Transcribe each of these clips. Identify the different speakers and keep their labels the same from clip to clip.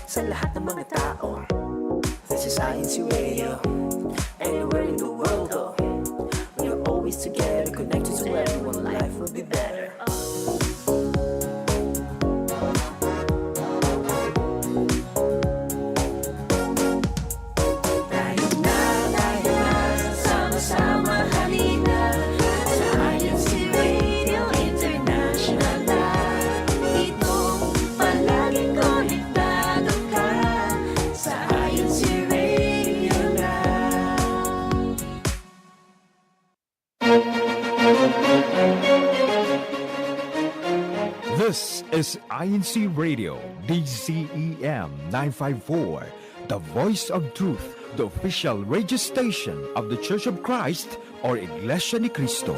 Speaker 1: sa lahat ng mga tao. This is INCRadio. Anywhere in the world, oh, we are always together, connected to everyone. Life will be better. Tayo na, sama-sama halina sa INCRadio International na. Itong palaging konektado ka sa INCRadio na.
Speaker 2: This is INC Radio, DCEM 954, the voice of truth, the official radio station of the Church of Christ or Iglesianicristo.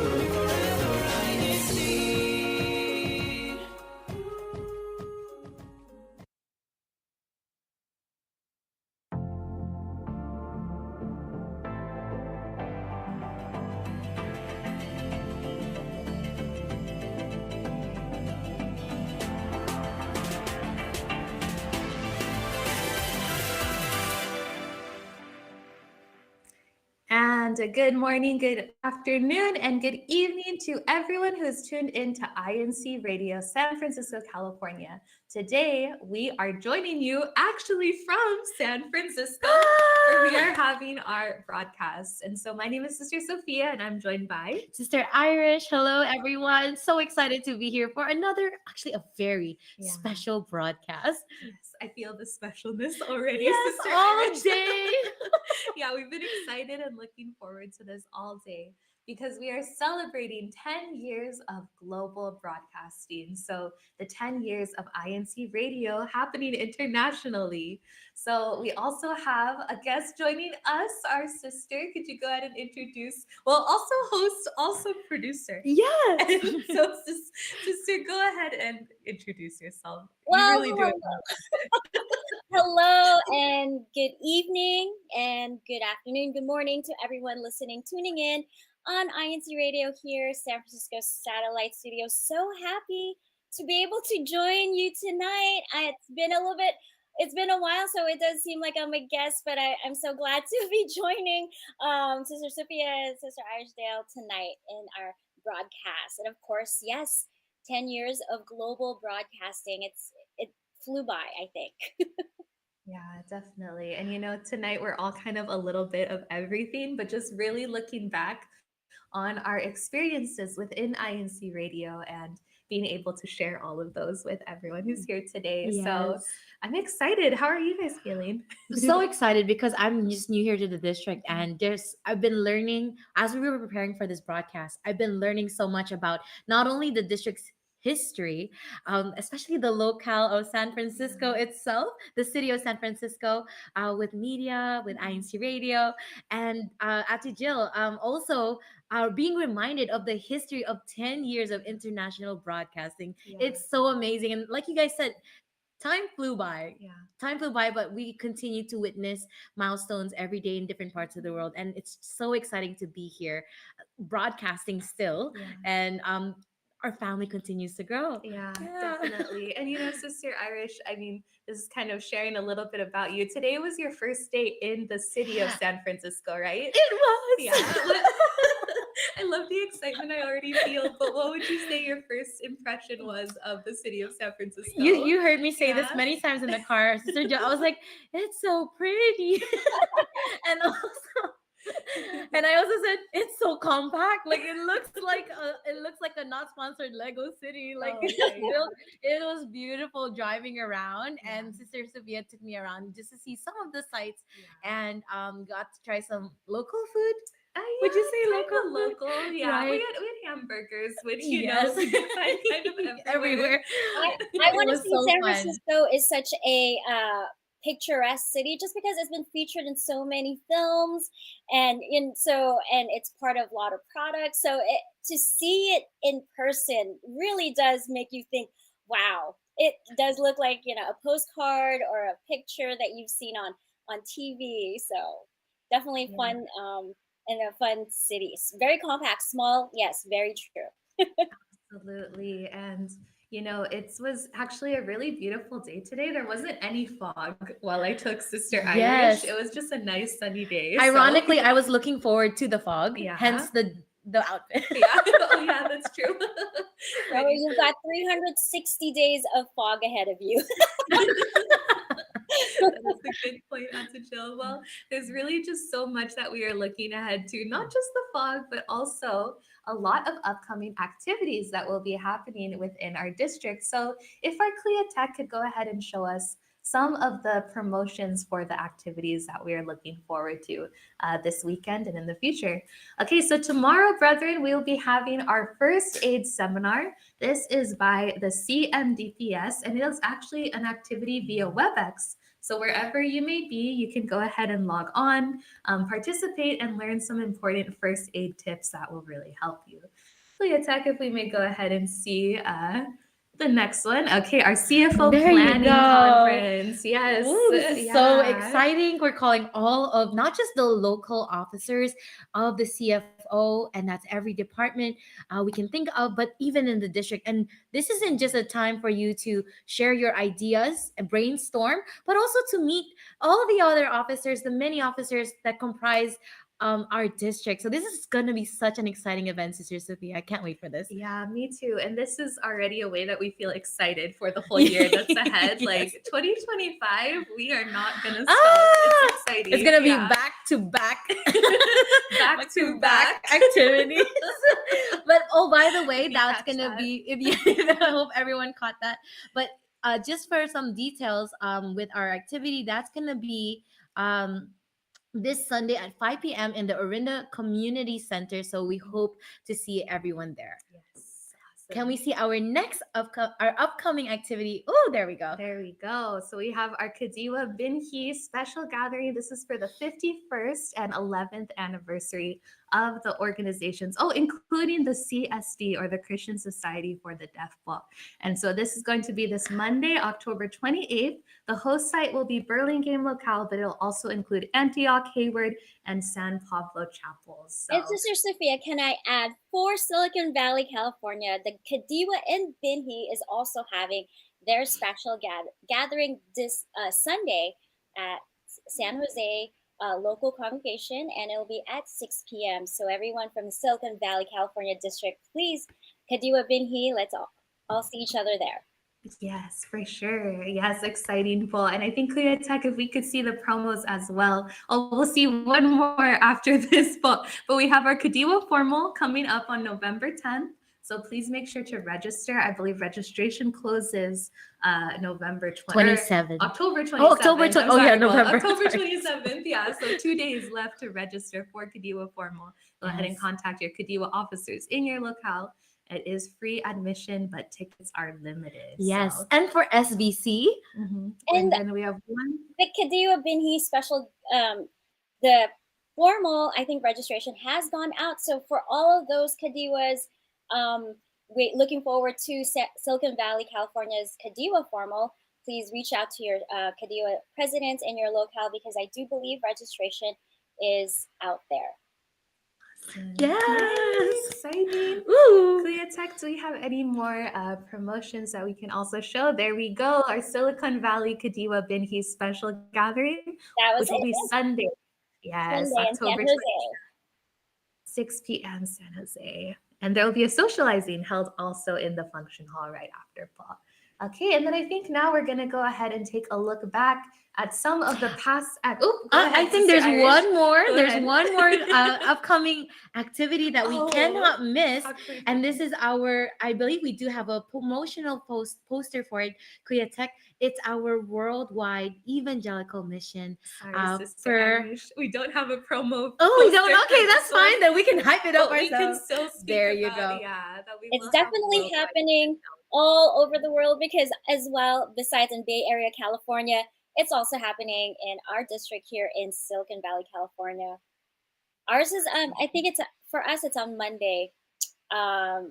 Speaker 3: And good morning, good afternoon, and good evening to everyone who has tuned in to INC Radio, San Francisco, California. Today, we are joining you actually from San Francisco, where we are having our broadcast. And so my name is Sister Sophia, and I'm joined by
Speaker 4: Sister Irish. Hello, everyone. So excited to be here for another, actually, a very special broadcast.
Speaker 3: Yes, I feel the specialness already,
Speaker 4: Yes,
Speaker 3: Sister
Speaker 4: all
Speaker 3: Irish.
Speaker 4: day.
Speaker 3: Yeah, we've been excited and looking forward to this all day because we are celebrating 10 years of global broadcasting. So the 10 years of INC Radio happening internationally. So we also have a guest joining us, our sister. Could you go ahead and introduce, well, also host, also producer.
Speaker 4: Yes.
Speaker 3: And so sister, go ahead and introduce yourself.
Speaker 5: Well,
Speaker 3: you really do it.
Speaker 5: Hello and good evening and good afternoon, good morning to everyone listening, tuning in on INC Radio here, San Francisco Satellite Studio. So happy to be able to join you tonight. It's been a while, so it does seem like I'm a guest, but I'm so glad to be joining Sister Sophia and Sister Irishdale tonight in our broadcast. And of course, yes, 10 years of global broadcasting. It flew by, I think.
Speaker 3: Yeah, definitely. And tonight we're all kind of a little bit of everything, but just really looking back on our experiences within INC Radio and being able to share all of those with everyone who's here today. So
Speaker 4: Yes.
Speaker 3: I'm excited. How are you guys feeling?
Speaker 4: So excited because I'm just new here to the district, and I've been learning as we were preparing for this broadcast. I've been learning so much about not only the district's history, especially the locale of San Francisco itself, the city of San Francisco, with media, with INC Radio, and Ate Jill, also being reminded of the history of 10 years of international broadcasting.
Speaker 3: Yeah.
Speaker 4: It's so amazing. And like you guys said, time flew by.
Speaker 3: Yeah.
Speaker 4: Time flew by, but we continue to witness milestones every day in different parts of the world. And it's so exciting to be here broadcasting still.
Speaker 3: Yeah.
Speaker 4: And our family continues to grow.
Speaker 3: Yeah, definitely. And Sister Irish, I mean, this is kind of sharing a little bit about you. Today was your first day in the city of San Francisco, right?
Speaker 4: It was.
Speaker 3: Yeah. I love the excitement I already feel, but what would you say your first impression was of the city of San Francisco?
Speaker 4: You heard me say this
Speaker 3: Yeah.
Speaker 4: many times in the car, Sister Jill. I was like, it's so pretty. and I also said it's so compact. Like it looks like a not sponsored Lego city. Like it was beautiful driving around.
Speaker 3: Yeah.
Speaker 4: And Sister Sophia took me around just to see some of the sites and got to try some local food. Would you say
Speaker 3: kinda
Speaker 4: local?
Speaker 3: Yeah,
Speaker 4: Right.
Speaker 3: we had hamburgers, which
Speaker 4: Yes.
Speaker 3: we can find kind of everywhere.
Speaker 5: I
Speaker 4: It
Speaker 5: want to
Speaker 4: was
Speaker 5: see
Speaker 4: so
Speaker 5: San
Speaker 4: fun.
Speaker 5: Francisco is such a picturesque city just because it's been featured in so many films and it's part of a lot of products. So to see it in person really does make you think, wow, it does look like a postcard or a picture that you've seen on TV. So definitely fun and a fun city. It's very compact, small, yes, very true.
Speaker 3: Absolutely. And You know, it was actually a really beautiful day today. There wasn't any fog while I took Sister Irish.
Speaker 4: Yes.
Speaker 3: It was just a nice sunny day. So,
Speaker 4: Ironically, I was looking forward to the fog,
Speaker 3: yeah.
Speaker 4: hence the outfit.
Speaker 3: Yeah. Oh, yeah, that's true.
Speaker 5: So
Speaker 3: Ready
Speaker 5: you've got 360 days of fog ahead of you.
Speaker 3: That is a good point, Auntie Jill. Well, there's really just so much that we are looking ahead to, not just the fog, but also a lot of upcoming activities that will be happening within our district. So, if our CLIA Tech could go ahead and show us some of the promotions for the activities that we are looking forward to this weekend and in the future. Okay, so tomorrow, brethren, we will be having our first aid seminar. This is by the CMDPS, and it is actually an activity via WebEx. So wherever you may be, you can go ahead and log on, participate, and learn some important first aid tips that will really help you. Leah Tech, if we may go ahead and see the next one. Okay, our CFO
Speaker 4: There you
Speaker 3: planning
Speaker 4: go.
Speaker 3: conference. Yes.
Speaker 4: Ooh, this is so
Speaker 3: yeah.
Speaker 4: exciting. We're calling all of not just the local officers of the CFO, and that's every department we can think of, but even in the district. And this isn't just a time for you to share your ideas and brainstorm, but also to meet all the other officers, the many officers that comprise our district. So this is going to be such an exciting event, Sister Sophia. I can't wait for this.
Speaker 3: Yeah, me too. And this is already a way that we feel excited for the whole year that's ahead.
Speaker 4: Yes.
Speaker 3: Like 2025, we are not gonna stop.
Speaker 4: Ah,
Speaker 3: It's exciting.
Speaker 4: it's gonna be
Speaker 3: Yeah.
Speaker 4: back to back,
Speaker 3: Back to back.
Speaker 4: activities. But oh, by the way,
Speaker 3: Did you
Speaker 4: that's
Speaker 3: catch
Speaker 4: gonna
Speaker 3: that?
Speaker 4: be. If you, I hope everyone caught that. But just for some details, with our activity, that's gonna be this Sunday at 5 p.m. in the Orinda Community Center. So we hope to see everyone there.
Speaker 3: Yes.
Speaker 4: Can
Speaker 3: Awesome.
Speaker 4: we see our next our upcoming activity? Oh, there we go.
Speaker 3: There we go. So we have our Kadiwa Binhi special gathering. This is for the 51st and 11th anniversary of the organizations, including the CSD, or the Christian Society for the Deaf. And so this is going to be this Monday, October 28th. The host site will be Burlingame locale, but it'll also include Antioch, Hayward, and San Pablo chapels. So
Speaker 5: And Sister Sophia, can I add, for Silicon Valley, California, the Kadiwa in Binhi is also having their special gathering this Sunday at San Jose local congregation, and it'll be at 6 p.m. So everyone from the Silicon Valley, California district, please, Kadiwa Binhi, let's all see each other there.
Speaker 3: yes, for sure. Yes, exciting fall. And I think Clear Tech, if we could see the promos as well. Oh, we'll see one more after this fall. But we have our Kadiwa formal coming up on November 10th. So please make sure to register. I believe registration closes November
Speaker 4: 27th.
Speaker 3: October 27th.
Speaker 4: Oh, October
Speaker 3: I'm
Speaker 4: 20 oh, yeah,
Speaker 3: sorry, well,
Speaker 4: November.
Speaker 3: October
Speaker 4: Sorry.
Speaker 3: 27th. Yeah, so 2 days left to register for Kadiwa formal. Go ahead and
Speaker 4: Yes.
Speaker 3: contact your Kadiwa officers in your locale. It is free admission, but tickets are limited.
Speaker 4: Yes,
Speaker 3: So.
Speaker 4: and for SBC,
Speaker 3: And
Speaker 5: And
Speaker 3: then we have one.
Speaker 5: the Kadiwa Binhi special, the formal, I think registration has gone out. So for all of those Kadiwas, looking forward to Silicon Valley, California's Kadiwa formal, please reach out to your Kadiwa president in your locale, because I do believe registration is out there.
Speaker 4: yes.
Speaker 3: Yay, exciting.
Speaker 4: Ooh.
Speaker 3: Clea Tech, do we have any more promotions that we can also show? There we go. Our Silicon Valley Kadiwa Binhi special gathering,
Speaker 5: That was
Speaker 3: which will
Speaker 5: it.
Speaker 3: be Sunday. Yes,
Speaker 5: Sunday in San
Speaker 3: October
Speaker 5: Jose.
Speaker 3: 6 p.m. San Jose. And there will be a socializing held also in the function hall right after fall. Okay, and then I think now we're going to go ahead and take a look back at some of the past.
Speaker 4: I think there's one more. There's
Speaker 3: ahead.
Speaker 4: one more upcoming activity that we
Speaker 3: Oh,
Speaker 4: cannot miss.
Speaker 3: actually,
Speaker 4: And this is I believe we do have a promotional poster for it, Kuya Tech. It's our worldwide evangelical mission.
Speaker 3: Sorry, Sister Irish. We don't have a promo.
Speaker 4: We don't?
Speaker 3: poster
Speaker 4: Okay,
Speaker 3: for
Speaker 4: that's
Speaker 3: this one,
Speaker 4: fine. Then we can hype it up
Speaker 3: but we can
Speaker 4: ourselves.
Speaker 3: still speak
Speaker 4: There you
Speaker 3: about,
Speaker 4: go.
Speaker 3: Yeah, that we
Speaker 5: It's
Speaker 3: will have
Speaker 5: definitely
Speaker 3: worldwide.
Speaker 5: happening all over the world, because as well, besides in Bay Area, California, it's also happening in our district here in Silicon Valley, California. Ours is I think it's for us it's on Monday. Our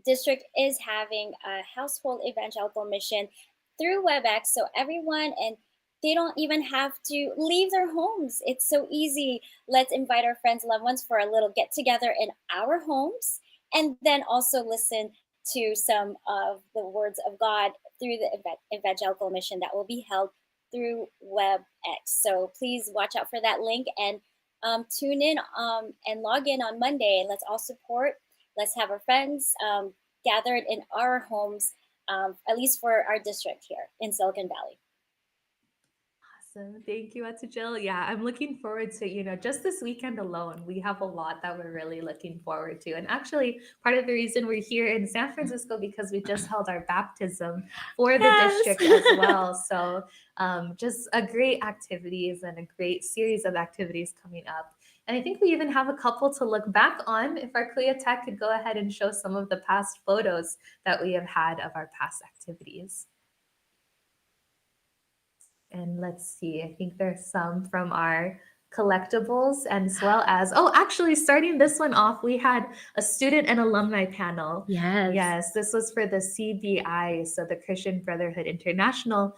Speaker 5: district is having a household evangelical mission through WebEx, so everyone, and they don't even have to leave their homes. It's so easy. Let's invite our friends, loved ones for a little get together in our homes, and then also listen to some of the words of God through the evangelical mission that will be held through WebEx. So please watch out for that link and tune in and log in on Monday. Let's all support. Let's have our friends gathered in our homes, at least for our district here in Silicon Valley.
Speaker 3: Awesome. Thank you, Ate Jill. Yeah, I'm looking forward to, just this weekend alone, we have a lot that we're really looking forward to. And actually, part of the reason we're here in San Francisco because we just held our baptism for the district as well. So just a great activities and a great series of activities coming up. And I think we even have a couple to look back on. If our Clea Tech could go ahead and show some of the past photos that we have had of our past activities. And let's see, I think there's some from our collectibles as well as, actually starting this one off, we had a student and alumni panel. Yes, this was for the CBI, so the Christian Brotherhood International.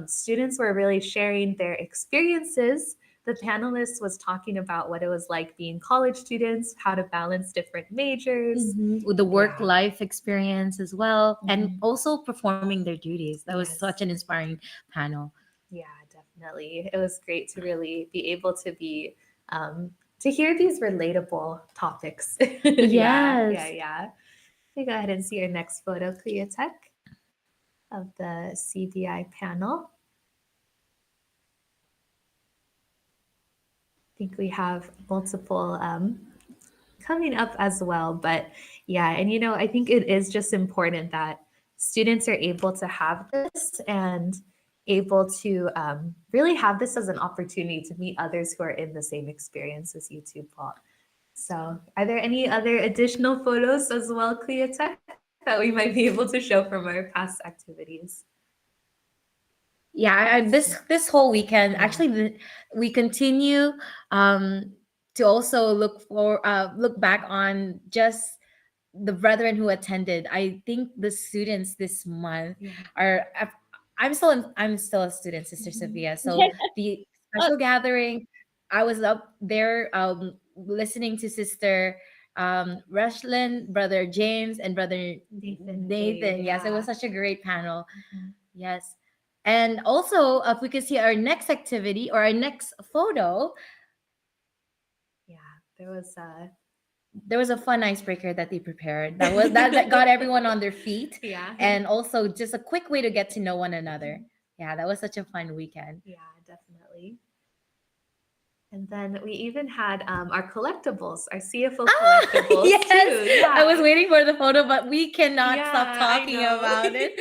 Speaker 3: Students were really sharing their experiences. The panelist was talking about what it was like being college students, how to balance different majors.
Speaker 4: With the work life experience as well, and also performing their duties. That was
Speaker 3: Yes.
Speaker 4: such an inspiring panel.
Speaker 3: Yeah, definitely. It was great to really be able to be to hear these relatable topics. Yeah. We go ahead and see our next photo, Clea Tech, of the CBI panel. I think we have multiple coming up as well, but yeah, and I think it is just important that students are able to have this and able to really have this as an opportunity to meet others who are in the same experience as you two, Paul. So are there any other additional photos as well, Clea Tech, that we might be able to show from our past activities?
Speaker 4: Yeah, this whole weekend, actually, we continue to also look back on just the brethren who attended. I think the students this month are. I'm still a student, Sister Sophia. So the special gathering, I was up there listening to Sister Rushlin, Brother James, and Brother Nathan. Yes, it was such a great panel. Yes. And also, if we could see our next activity or our next photo.
Speaker 3: Yeah, there
Speaker 4: was a fun icebreaker that they prepared. That got everyone on their feet.
Speaker 3: Yeah.
Speaker 4: And also just a quick way to get to know one another. Yeah, that was such a fun weekend.
Speaker 3: Yeah, definitely. And then we even had our collectibles, our CFO collectibles
Speaker 4: yes.
Speaker 3: too. Yeah.
Speaker 4: I was waiting for the photo, but we cannot stop talking about it.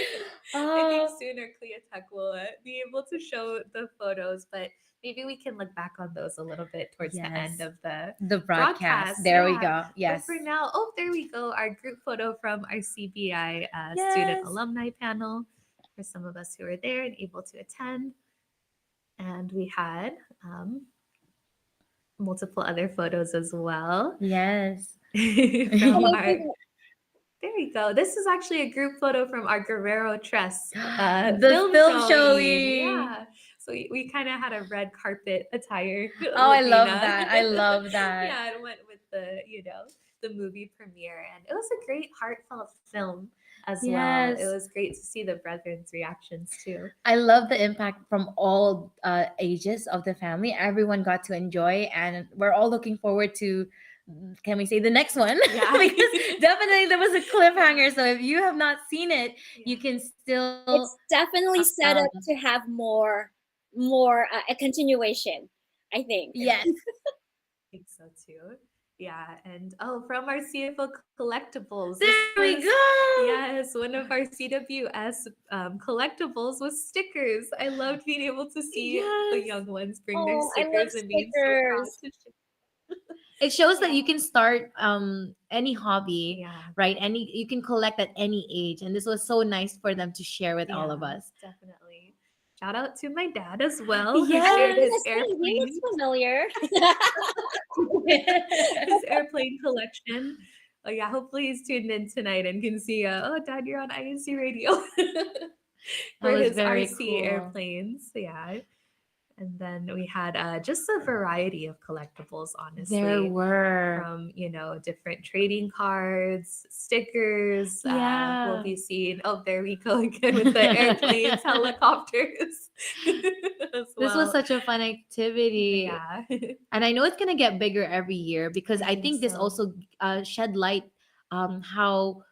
Speaker 3: I think soon our Clea Tech will be able to show the photos, but maybe we can look back on those a little bit towards the end of the
Speaker 4: broadcast. There we go.
Speaker 3: Yes. But for now, there we go. Our group photo from our CBI student alumni panel for some of us who were there and able to attend. And we had multiple other photos as well.
Speaker 4: Yes.
Speaker 3: There we go. This is actually a group photo from our Guerrero Tress
Speaker 4: the film showing.
Speaker 3: Yeah. So we kind of had a red carpet attire.
Speaker 4: I love that. I love that.
Speaker 3: Yeah, it went with the, the movie premiere. And it was a great heartfelt film as well. It was great to see the brethren's reactions too.
Speaker 4: I love the impact from all ages of the family. Everyone got to enjoy, and we're all looking forward to, can we say, the next one?
Speaker 3: Yeah.
Speaker 4: Because definitely there was a cliffhanger. So if you have not seen it, you can still.
Speaker 5: It's definitely set up to have more a continuation, I think.
Speaker 4: Yes.
Speaker 3: I think so too. Yeah, and from our CFO collectibles.
Speaker 4: There we go.
Speaker 3: Yes, one of our CWS collectibles was stickers. I loved being able to see the young ones bring their stickers and being so proud to share.
Speaker 4: It shows that you can start any hobby, right? You can collect at any age, and this was so nice for them to share with all of us.
Speaker 3: Definitely. Shout out to my dad as well.
Speaker 5: Yes,
Speaker 3: who shared his airplane.
Speaker 5: He looks familiar.
Speaker 3: His airplane collection. Oh yeah, hopefully he's tuned in tonight and can see. Dad, you're on INC Radio for his RC airplanes. Yeah. And then we had just a variety of collectibles,
Speaker 4: There
Speaker 3: honestly,
Speaker 4: were.
Speaker 3: from different trading cards, stickers. We'll
Speaker 4: Yeah.
Speaker 3: be seeing. Oh, there we go again with the airplanes, helicopters, as
Speaker 4: This was
Speaker 3: well.
Speaker 4: such a fun activity.
Speaker 3: Yeah,
Speaker 4: And I know it's gonna get bigger every year because
Speaker 3: I
Speaker 4: I
Speaker 3: think
Speaker 4: think this
Speaker 3: so.
Speaker 4: also shed light how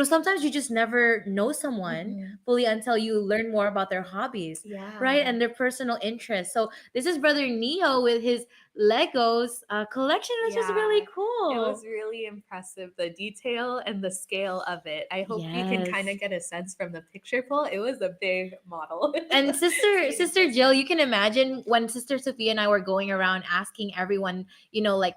Speaker 4: sometimes you just never know someone
Speaker 3: Mhm.
Speaker 4: fully until you learn more about their hobbies,
Speaker 3: Yeah.
Speaker 4: right, and their personal interests. So this is Brother Neo with his Legos collection, which is
Speaker 3: Yeah,
Speaker 4: really
Speaker 3: it was
Speaker 4: cool.
Speaker 3: really impressive, the detail and the scale of it. I hope you can kind
Speaker 4: Yes.
Speaker 3: of get a sense from the picture pull. It was a big model.
Speaker 4: And
Speaker 3: So you
Speaker 4: sister
Speaker 3: just
Speaker 4: Jill, you can imagine when Sister Sophia and I were going around asking everyone, like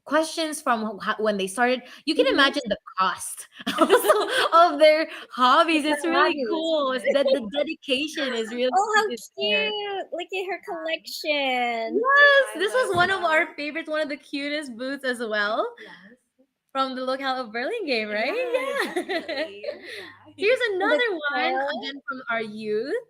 Speaker 4: questions from when they started. You can
Speaker 3: Mhm.
Speaker 4: imagine the cost also of their hobbies. It's
Speaker 5: Different
Speaker 4: really
Speaker 5: hobbies.
Speaker 4: cool. That the dedication is really
Speaker 5: Oh, how
Speaker 4: is there.
Speaker 5: cute! Look at her collection.
Speaker 4: Yes,
Speaker 3: I
Speaker 4: this was
Speaker 3: love
Speaker 4: one of our
Speaker 3: that.
Speaker 4: favorites, one of the cutest booths as well
Speaker 3: Yes.
Speaker 4: from the locale of Burlingame,
Speaker 3: Yeah,
Speaker 4: right? Yeah.
Speaker 3: definitely. Yeah.
Speaker 4: Here's
Speaker 5: And the
Speaker 4: another one
Speaker 5: tail.
Speaker 4: again from our youth.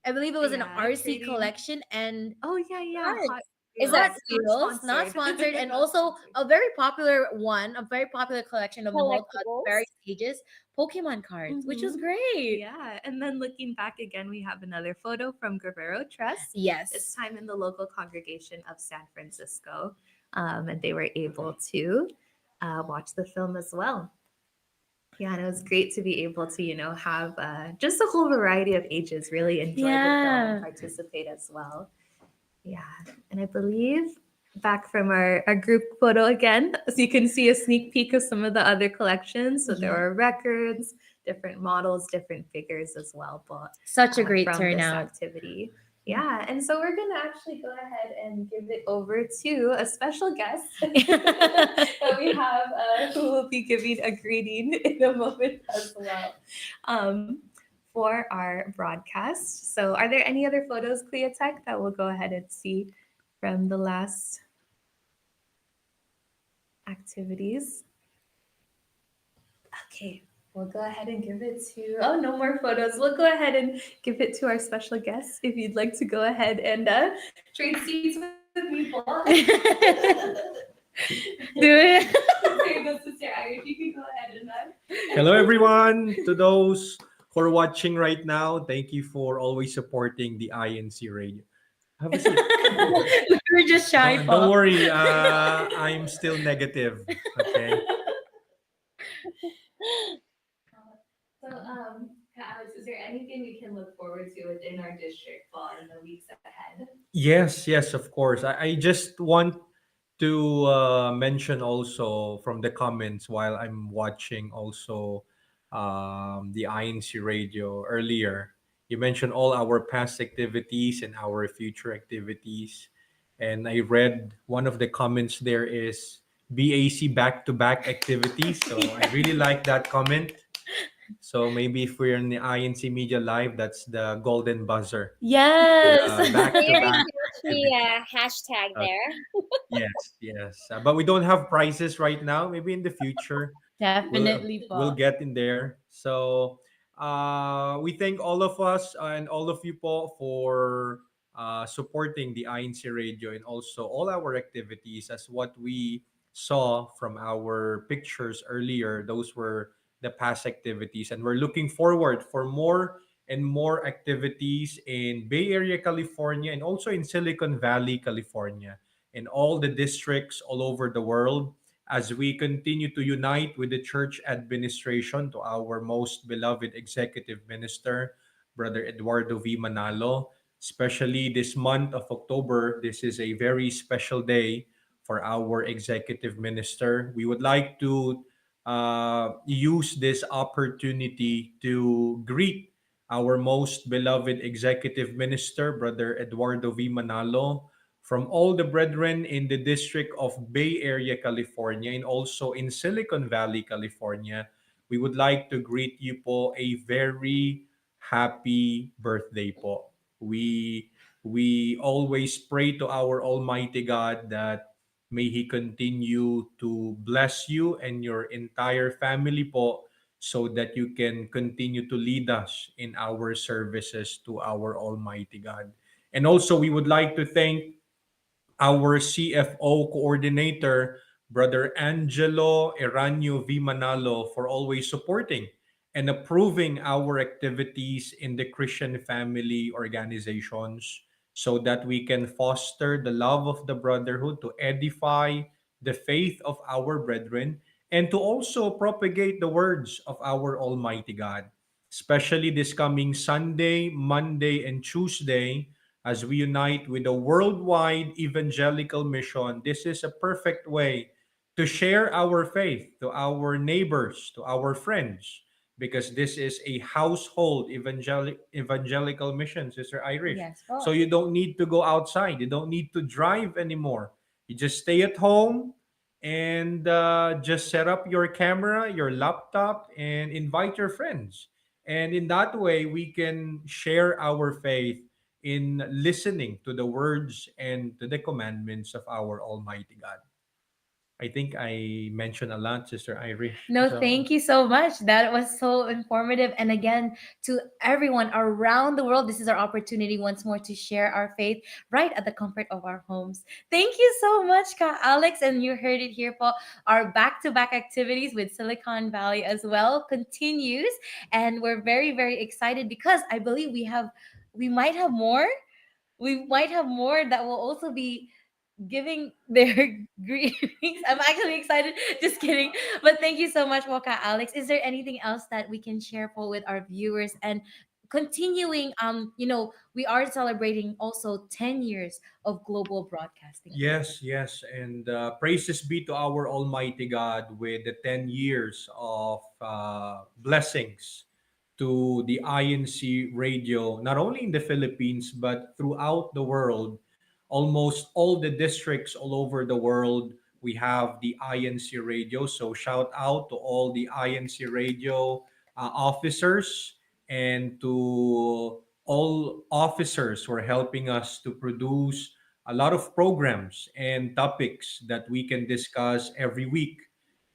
Speaker 4: I believe it was an
Speaker 3: Yeah,
Speaker 4: RC
Speaker 3: trading.
Speaker 4: collection and
Speaker 3: Oh yeah, yeah.
Speaker 5: Cards.
Speaker 3: Hot
Speaker 5: Is
Speaker 3: Wheels.
Speaker 5: that
Speaker 4: Hot
Speaker 3: Not
Speaker 4: Wheels, not
Speaker 3: sponsored.
Speaker 4: sponsored, and
Speaker 3: Not
Speaker 4: also
Speaker 3: sponsored.
Speaker 4: a very popular one, a very popular collection of
Speaker 5: collectibles?
Speaker 4: various ages, Pokemon cards, which was
Speaker 3: Mhm.
Speaker 4: great.
Speaker 3: Yeah, and then looking back again, we have another photo from Guerrero Trust. This
Speaker 4: Yes.
Speaker 3: time in the local congregation of San Francisco, and they were able to watch the film as well. Yeah, and it was great to be able to, have just a whole variety of ages really enjoy the film and
Speaker 4: Yeah.
Speaker 3: participate as well. Yeah, and I believe back from our group photo again, so you can see a sneak peek of some of the other collections. So there
Speaker 4: Yeah.
Speaker 3: were records, different models, different figures as well, but
Speaker 4: Such a great
Speaker 3: from this
Speaker 4: turnout.
Speaker 3: activity. Yeah, and so we're gonna actually go ahead and give it over to a special guest that we have, who will be giving a greeting in a moment as well, um, for our broadcast. So, are there any other photos, Cleotech, that we'll go ahead and see from the last activities? Okay, we'll go ahead and give it to. Oh, no more photos. We'll go ahead and give it to our special guest if you'd like to go ahead and trade seats with me, Paul.
Speaker 4: Do it.
Speaker 3: There goes Sister Irish. You can go ahead and
Speaker 6: Hello, everyone. To those who are watching right now, thank you for always supporting the INC radio. Have a seat.
Speaker 4: We were just shy,
Speaker 6: Don't
Speaker 4: Paul.
Speaker 6: worry. I'm still negative. Okay.
Speaker 3: So, Alex, is there anything we can look forward to within our district fall in the weeks ahead?
Speaker 6: Yes, yes, of course. I just want to mention also from the comments while I'm watching also the INC radio earlier. You mentioned all our past activities and our future activities. And I read one of the comments there is BAC back to back activities. So I really like that comment. So maybe if we're in the INC Media Live, that's the golden buzzer.
Speaker 4: Yes.
Speaker 6: Back to
Speaker 5: Very
Speaker 6: back
Speaker 5: catchy
Speaker 6: activities.
Speaker 5: hashtag
Speaker 6: Uh,
Speaker 5: there.
Speaker 6: yes, yes. But we don't have prizes right now. Maybe in the future,
Speaker 4: Definitely,
Speaker 6: we'll
Speaker 4: Paul.
Speaker 6: get in there. So we thank all of us and all of you po for supporting the INC Radio and also all our activities as what we saw from our pictures earlier. Those were the past activities, and we're looking forward for more and more activities in Bay Area, California, and also in Silicon Valley, California, in all the districts all over the world as we continue to unite with the church administration to our most beloved executive minister, Brother Eduardo V. Manalo. Especially this month of October, this is a very special day for our executive minister. We would like to use this opportunity to greet our most beloved executive minister, Brother Eduardo V. Manalo, from all the brethren in the District of Bay Area, California, and also in Silicon Valley, California. We would like to greet you po a very happy birthday po. We always pray to our Almighty God that may He continue to bless you and your entire family po so that you can continue to lead us in our services to our Almighty God. And also, we would like to thank our CFO coordinator, Brother Angelo Eranio V. Manalo, for always supporting and approving our activities in the Christian family organizations so that we can foster the love of the brotherhood, to edify the faith of our brethren, and to also propagate the words of our Almighty God. Especially this coming Sunday, Monday, and Tuesday, as we unite with a worldwide evangelical mission, this is a perfect way to share our faith to our neighbors, to our friends, because this is a household evangelical mission, Sister Irish.
Speaker 4: Yes po.
Speaker 6: So you don't need to go outside, you don't need to drive anymore. You just stay at home and just set up your camera, your laptop, and invite your friends. And in that way, we can share our faith in listening to the words and to the commandments of our Almighty God. I think I mentioned a lot, Sister Irish.
Speaker 4: No,
Speaker 6: So,
Speaker 4: thank you so much. That was so informative. And again, to everyone around the world, this is our opportunity once more to share our faith right at the comfort of our homes. Thank you so much, Ka Alex. And you heard it here, po. Our back-to-back activities with Silicon Valley as well continues. And we're very, very excited because I believe we might have more. We might have more that will also be giving their greetings. I'm actually excited. Just kidding. But thank you so much, Waka Alex. Is there anything else that we can share for with our viewers and continuing we are celebrating also 10 years of global broadcasting.
Speaker 6: yes, yes. And praises be to our Almighty God with the 10 years of blessings to the INC radio, not only in the Philippines, but throughout the world. Almost all the districts all over the world, we have the INC radio. So shout out to all the INC radio officers and to all officers who are helping us to produce a lot of programs and topics that we can discuss every week.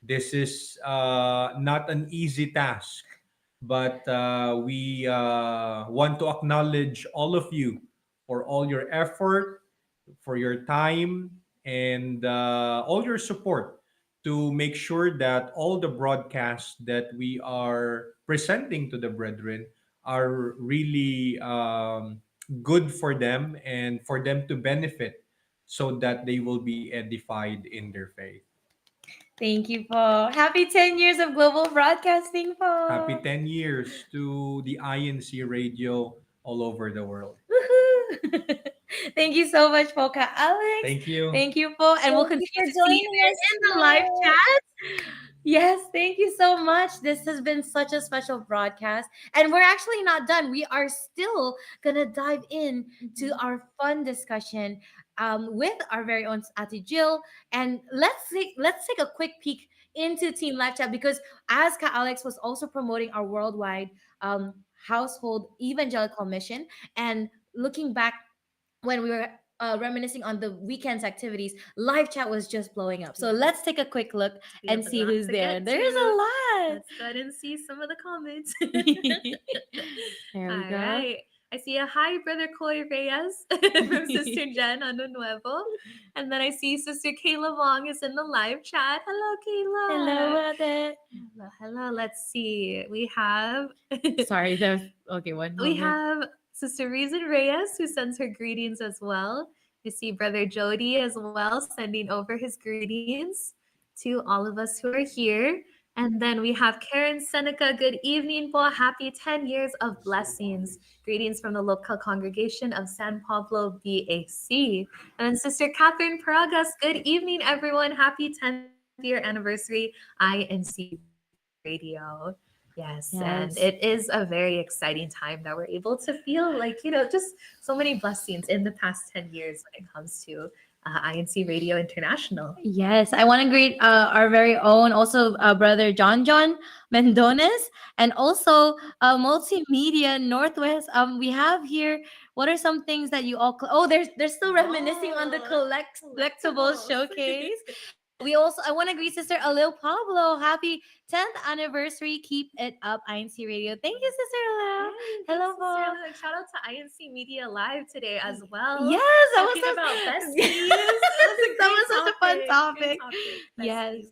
Speaker 6: This is not an easy task, but we want to acknowledge all of you for all your effort, for your time, and all your support to make sure that all the broadcasts that we are presenting to the brethren are really good for them and for them to benefit so that they will be edified in their faith.
Speaker 4: Thank you, po. Happy 10 years of global broadcasting,
Speaker 6: Happy
Speaker 4: po.
Speaker 6: 10 years to the INC radio all over the world.
Speaker 4: Woohoo! Thank you so much, po, Ka Alex.
Speaker 6: Thank you.
Speaker 4: Thank you, po. And we'll
Speaker 5: Thank you
Speaker 4: continue
Speaker 5: for
Speaker 4: to see you
Speaker 5: joining
Speaker 4: there
Speaker 5: us
Speaker 4: in the live
Speaker 5: tonight.
Speaker 4: chat. Yes, thank you so much. This has been such a special broadcast. And we're actually not done. We are still going to dive in to our fun discussion with our very own Ati Jill. And let's take a quick peek into Team Live Chat because as Ka Alex was also promoting our worldwide household evangelical mission and looking back when we were reminiscing on the weekend's activities, live chat was just blowing up. So let's take a quick look
Speaker 3: We
Speaker 4: and
Speaker 3: have a
Speaker 4: see
Speaker 3: lot
Speaker 4: who's
Speaker 3: to
Speaker 4: there.
Speaker 3: get
Speaker 4: There's a
Speaker 3: to.
Speaker 4: lot.
Speaker 3: Let's go ahead and see some of the comments.
Speaker 4: There we
Speaker 3: All
Speaker 4: go.
Speaker 3: right. I see a hi, Brother Coy Reyes from Sister Jen on the Nuevo. And then I see Sister Kayla Wong is in the live chat. Hello, Kayla.
Speaker 4: Hello, Ate.
Speaker 3: Hello, hello. Let's see. We have
Speaker 4: Sorry, that was okay. One
Speaker 3: we
Speaker 4: moment.
Speaker 3: have Sister Reason Reyes who sends her greetings as well. You see Brother Jody as well sending over his greetings to all of us who are here. And then we have Karen Seneca. Good evening, po. Happy 10 years of blessings. Greetings from the local congregation of San Pablo BAC. And then Sister Catherine Paragas. Good evening, everyone. Happy 10th year anniversary, INC Radio. Yes, and it
Speaker 4: Yes.
Speaker 3: is a very exciting time that we're able to feel like, just so many blessings in the past 10 years when it comes to INC Radio International.
Speaker 4: Yes, I want to greet our very own also brother John Mendones and also multimedia Northwest. We have here. What are some things that you all? Oh, they're still reminiscing on the
Speaker 3: Oh,
Speaker 4: collectibles
Speaker 3: collectibles.
Speaker 4: showcase. I want to greet Sister Alil Pablo. Happy 10th anniversary. Keep it up, INC Radio. Thank you, Sister Alil.
Speaker 3: Yay,
Speaker 4: Hello
Speaker 3: thanks,
Speaker 4: po.
Speaker 3: Sister Lou. Shout out to INC Media Live today as well.
Speaker 4: Yes, that was
Speaker 3: Talking about besties.
Speaker 4: that was such a fun topic. Yes.
Speaker 3: Besties.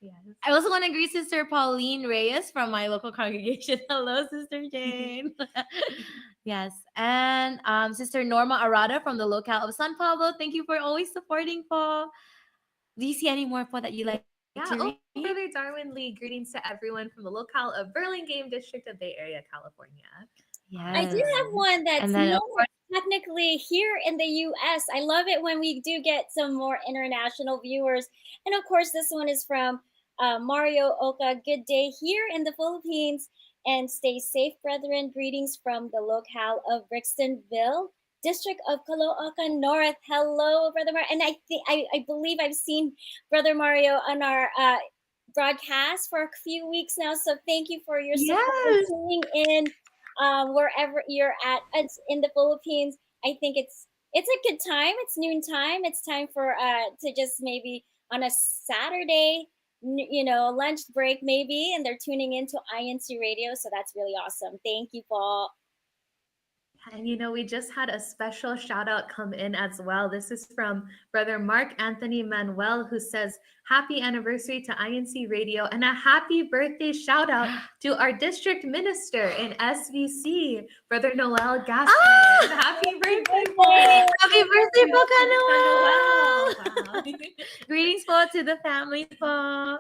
Speaker 3: Yes.
Speaker 4: I also want to greet Sister Pauline Reyes from my local congregation. Hello, Sister Jane. Yes. And Sister Norma Arada from the locale of San Pablo. Thank you for always supporting po. Do you see any more po that you like
Speaker 3: Yeah,
Speaker 4: to read?
Speaker 3: Brother Darwin Lee, greetings to everyone from the locale of Burlingame District of Bay Area, California.
Speaker 4: Yes.
Speaker 5: I do have one that's
Speaker 4: And then, of
Speaker 5: not technically here in the US. I love it when we do get some more international viewers. And of course, this one is from Mario Oka. Good day here in the Philippines and stay safe, brethren. Greetings from the locale of Brixtonville, District of Caloocan North. Hello, Brother Mario. And I believe I've seen Brother Mario on our broadcast for a few weeks now. So thank you for your support
Speaker 4: Yes.
Speaker 5: tuning in wherever you're at. It's in the Philippines. I think it's a good time. It's noon time. It's time for to just maybe on a Saturday, lunch break maybe, and they're tuning into INC Radio. So that's really awesome. Thank you, Paul.
Speaker 3: And we just had a special shout out come in as well. This is from Brother Mark Anthony Manuel, who says, happy anniversary to INC Radio and a happy birthday shout out to our district minister in SVC, Brother Noel Gaston. Happy birthday, Paul.
Speaker 4: Happy birthday po, Ka Noel.
Speaker 3: Wow.
Speaker 4: Greetings po to the family po.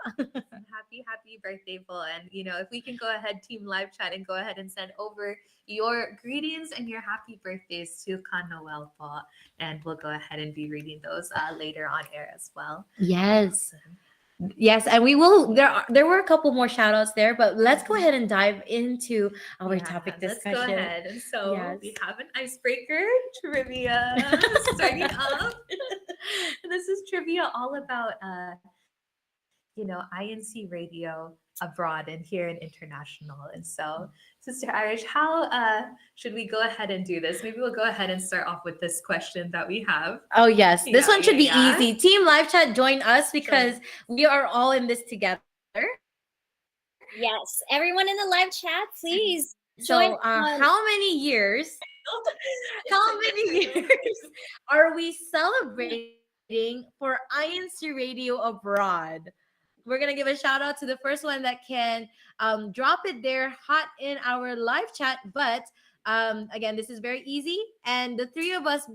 Speaker 3: Happy birthday, Paul. And if we can go ahead, team live chat, and go ahead and send over your greetings and your happy birthdays to Ka Noel po, and we'll go ahead and be reading those later on air as well.
Speaker 4: Yes. Yes, and we will. There were a couple more shout outs there, but let's go ahead and dive into our topic discussion.
Speaker 3: Let's go ahead. And so
Speaker 4: Yes.
Speaker 3: we have an icebreaker trivia starting up. And this is trivia all about INC Radio abroad and here in international. And so, Sister Irish, how should we go ahead and do this? Maybe we'll go ahead and start off with this question that we have.
Speaker 4: Oh yes, this one should be
Speaker 3: yeah.
Speaker 4: easy. Team live chat, join us because we are all in this together.
Speaker 5: Yes, everyone in the live chat, please
Speaker 4: So,
Speaker 5: join.
Speaker 4: how many years? How many years are we celebrating for INC Radio abroad? We're gonna give a shout out to the first one that can drop it there hot in our live chat. But again, this is very easy, and the three of us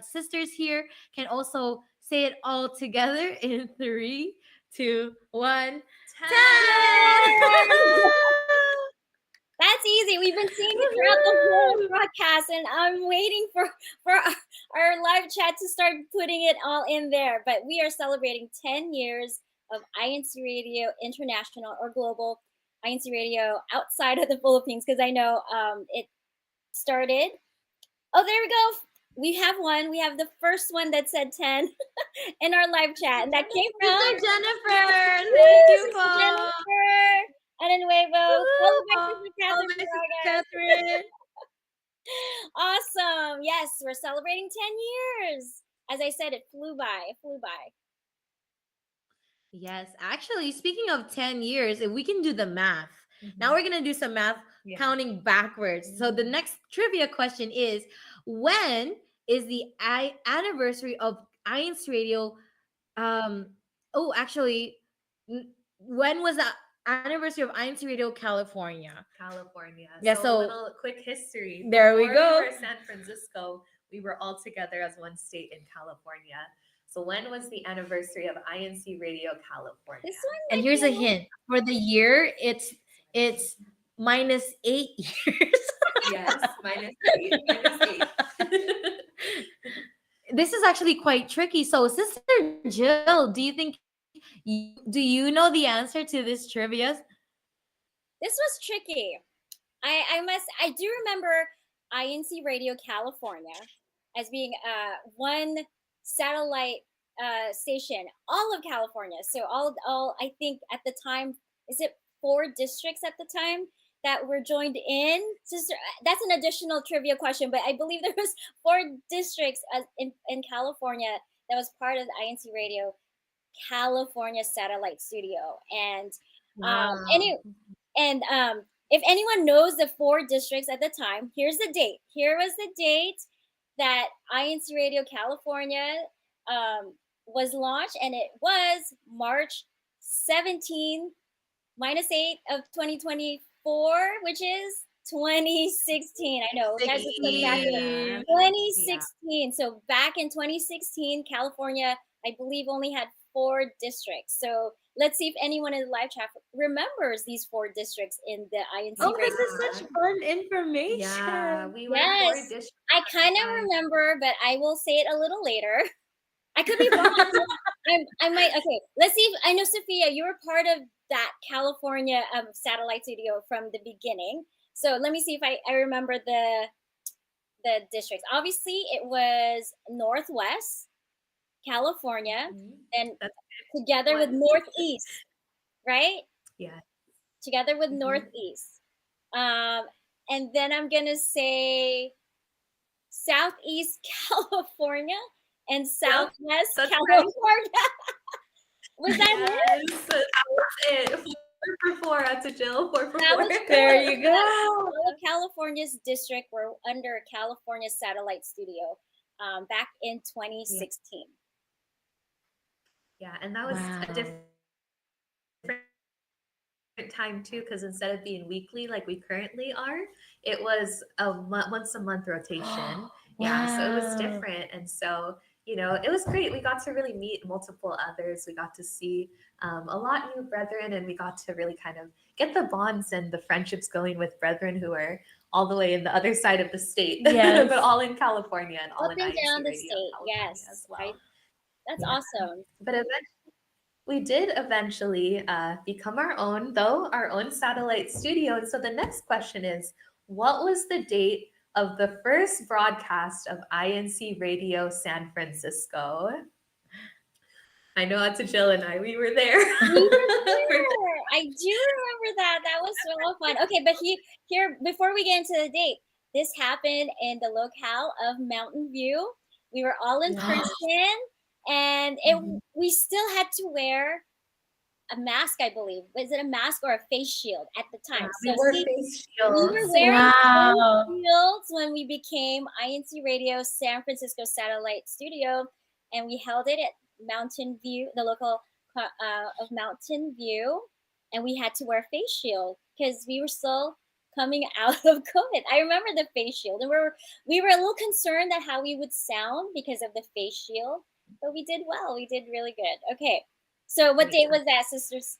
Speaker 4: sisters here can also say it all together in 3, 2, 1. 10.
Speaker 5: That's easy. We've been seeing it throughout the whole broadcast, and I'm waiting for our live chat to start putting it all in there. But we are celebrating 10 years of INC Radio International or Global INC Radio outside of the Philippines, because I know it started. Oh, there we go. We have one. We have the first one that said 10 in our live chat, and that came from
Speaker 4: Jennifer. Thank you, Paul.
Speaker 5: Jennifer. Nuevo.
Speaker 4: Catherine.
Speaker 5: Awesome. Yes, we're celebrating 10 years. As I said, it flew by.
Speaker 4: Yes, actually, speaking of 10 years, if we can do the math, now we're going to do some math counting backwards. So the next trivia question is, when is the anniversary of INC Radio? When was the anniversary of INC Radio California? Yeah,
Speaker 3: So a little quick history.
Speaker 4: There we
Speaker 3: Before
Speaker 4: go.
Speaker 3: We were San Francisco. We were all together as one state in California. So when was the anniversary of INC Radio California?
Speaker 5: This one.
Speaker 4: And here's a hint. For the year, it's -8 years.
Speaker 3: Yes, -8.
Speaker 4: This is actually quite tricky. So, Sister Jill, do you know the answer to this trivia?
Speaker 5: This was tricky. I do remember INC Radio California as being one satellite station, all of California. So all I think at the time, is it 4 districts at the time that were joined in? That's an additional trivia question, but I believe there was 4 districts in California that was part of the INC Radio California Satellite Studio. And
Speaker 4: Wow.
Speaker 5: and if anyone knows the four districts at the time, here's the date. Here was the date that INC Radio California was launched, and it was March 17 minus 8 of 2024, which is 2016. I know, guys, it's so fast.
Speaker 4: 16.
Speaker 3: Yeah.
Speaker 5: 2016. So back in 2016, California, I believe, only had four districts. So let's see if anyone in the live chat remembers these four districts in the INC
Speaker 4: Oh, this
Speaker 5: radio.
Speaker 4: is such fun
Speaker 3: Yeah,
Speaker 4: information.
Speaker 3: we were four
Speaker 5: Yes,
Speaker 3: districts
Speaker 5: I
Speaker 3: at
Speaker 5: kind
Speaker 3: the
Speaker 5: of
Speaker 3: time.
Speaker 5: remember, but I will say it a little later. I could be wrong. I might. Okay, let's see. If I know, Sophia, you were part of that California satellite studio from the beginning. So let me see if I remember the districts. Obviously, it was Northwest California,
Speaker 3: Mhm.
Speaker 5: and
Speaker 3: That's
Speaker 5: together with
Speaker 3: one.
Speaker 5: Northeast, right?
Speaker 3: Yeah.
Speaker 5: Together with
Speaker 3: Mhm.
Speaker 5: Northeast. Um, and then I'm gonna say Southeast California and
Speaker 3: Yep,
Speaker 5: Southwest
Speaker 3: that's right.
Speaker 5: California. Was that it?
Speaker 3: Yes, so that was it. 4 for 4 out to Jill. 4 for 4.
Speaker 5: That was
Speaker 4: There
Speaker 5: good.
Speaker 4: you
Speaker 5: All
Speaker 4: go.
Speaker 5: of California's district were under California Satellite Studio back in
Speaker 3: Yeah,
Speaker 5: 2016.
Speaker 3: yeah, and that was a
Speaker 4: Wow.
Speaker 3: different time too, because instead of being weekly like we currently are, it was a once a month rotation. Yeah, so it was
Speaker 4: Wow.
Speaker 3: different, and so it was great. We got to really meet multiple others. We got to see a lot new brethren, and we got to really kind of get the bonds and the friendships going with brethren who are all the way in the other side of the state,
Speaker 4: Yes.
Speaker 3: but all in California and all
Speaker 5: Up
Speaker 3: in
Speaker 5: and
Speaker 3: INC
Speaker 5: down the
Speaker 3: Radio
Speaker 5: state.
Speaker 3: California
Speaker 5: Yes.
Speaker 3: as well.
Speaker 5: I, that's
Speaker 3: Yeah,
Speaker 5: awesome.
Speaker 3: but we did eventually become our own satellite studio. And so the next question is, what was the date of the first broadcast of INC Radio San Francisco? I know that's a Jill and I. We were there.
Speaker 5: We were there. I do remember that. That was so fun. Okay, but here before we get into the date, this happened in the locale of Mountain View. We were all in
Speaker 4: Wow.
Speaker 5: Princeton, and
Speaker 4: Mhm.
Speaker 5: we still had to wear a mask, I believe. Was it a mask or a face shield at the
Speaker 3: Yeah,
Speaker 5: time?
Speaker 3: we
Speaker 5: So
Speaker 3: wore
Speaker 5: see,
Speaker 3: face
Speaker 5: we were
Speaker 3: shields.
Speaker 5: wearing face
Speaker 4: Wow.
Speaker 5: shields when we became INC Radio San Francisco Satellite Studio, and we held it at Mountain View, the local of Mountain View, and we had to wear face shield because we were still coming out of COVID. I remember the face shield, and we were a little concerned at how we would sound because of the face shield, but we did well. We did really good. Okay, so what date
Speaker 3: Yeah.
Speaker 5: was that, sisters?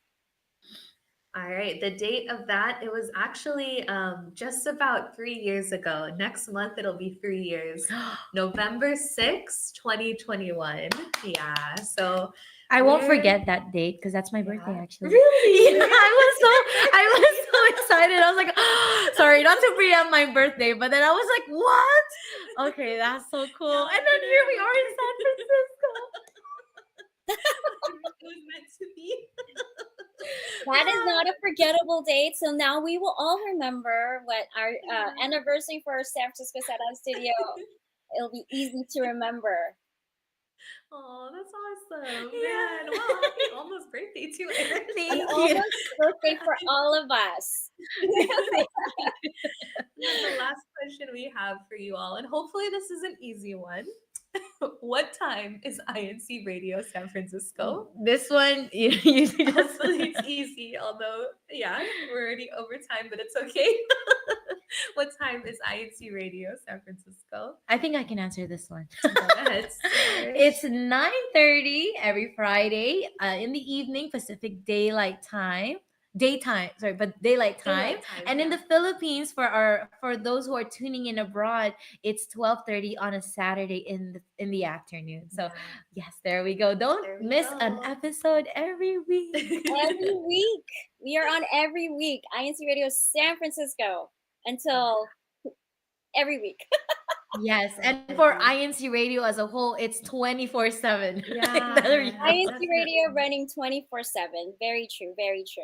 Speaker 3: All right, the date of that, it was actually just about 3 years ago. Next month, it'll be 3 years. November 6th, 2021. Yeah, so
Speaker 4: I won't
Speaker 3: we're,
Speaker 4: forget that date because that's my birthday
Speaker 3: yeah.
Speaker 4: actually.
Speaker 3: Really?
Speaker 4: Yeah, I was so excited. I was like, sorry, not to preempt my birthday, but then I was like, what? Okay, that's so cool.
Speaker 3: Now
Speaker 4: And
Speaker 3: I'm
Speaker 4: then
Speaker 3: gonna
Speaker 4: here we are
Speaker 3: remember.
Speaker 4: in San Francisco.
Speaker 3: It was meant to be.
Speaker 5: That is not a forgettable date. So now we will all remember what our
Speaker 3: Yeah.
Speaker 5: anniversary for our San Francisco Satellite Studio. It'll be easy to remember.
Speaker 3: Oh, that's awesome,
Speaker 4: Yeah.
Speaker 3: man. Well, happy almost birthday to Erin.
Speaker 5: An
Speaker 4: Thank you.
Speaker 5: almost birthday for all of us.
Speaker 3: And then the last question we have for you all, and hopefully this is an easy one. What time is INC Radio San Francisco?
Speaker 4: This one, you just.
Speaker 3: Hopefully it's easy, although, yeah, we're already over time, but it's okay. What time is INC Radio San Francisco?
Speaker 4: I think I can answer this one.
Speaker 3: Go ahead, sis.
Speaker 4: It's 9:30 every Friday in the evening Pacific Daylight Time. Daytime, sorry, but daylight time.
Speaker 3: Daylight time,
Speaker 4: And in
Speaker 3: yeah.
Speaker 4: the Philippines, for those who are tuning in abroad, it's 12:30 on a Saturday in the afternoon. So yes, there we go. Don't
Speaker 3: There we
Speaker 4: miss an
Speaker 3: go.
Speaker 4: episode every week.
Speaker 5: Every week. We are on every week. INC Radio San Francisco until every week.
Speaker 4: Yes, and for INC Radio as a whole, it's 24/7.
Speaker 3: Yeah,
Speaker 5: INC Radio
Speaker 3: definitely.
Speaker 5: running 24/7. Very true. Very true.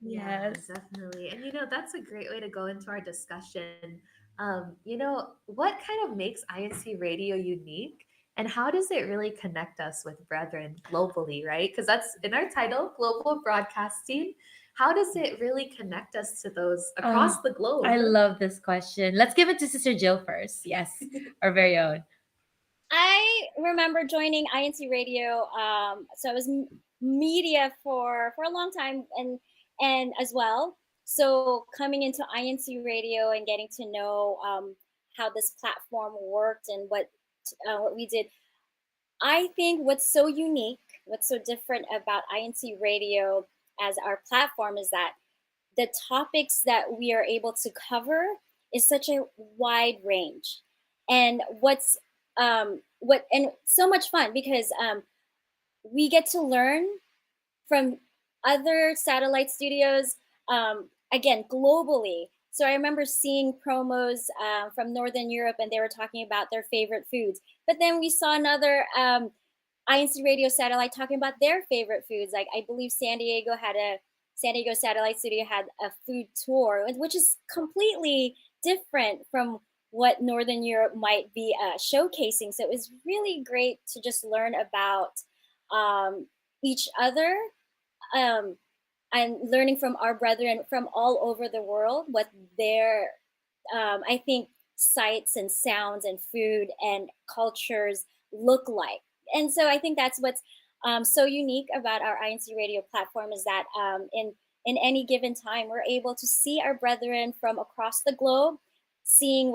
Speaker 3: Yeah,
Speaker 4: Yes.
Speaker 3: definitely. And that's a great way to go into our discussion. What kind of makes INC radio unique And how does it really connect us with brethren globally, right? Because that's in our title, Global Broadcasting. How does it really connect us to those across the globe?
Speaker 4: I love this question. Let's give it to Sister Jill first. Yes, our very own.
Speaker 5: I remember joining INC Radio. So I was media for a long time, and as well. So coming into INC Radio and getting to know how this platform worked and what we did, I think what's so unique, what's so different about INC Radio as our platform is that the topics that we are able to cover is such a wide range, and what and so much fun because we get to learn from other satellite studios, again globally. So I remember seeing promos from Northern Europe, and they were talking about their favorite foods. But then we saw another INC Radio satellite talking about their favorite foods. Like I believe San Diego satellite studio had a food tour, which is completely different from what Northern Europe might be showcasing. So it was really great to just learn about each other, um, and learning from our brethren from all over the world what their, I think, sights and sounds and food and cultures look like. And so I think that's what's so unique about our INC Radio platform is that in any given time we're able to see our brethren from across the globe, seeing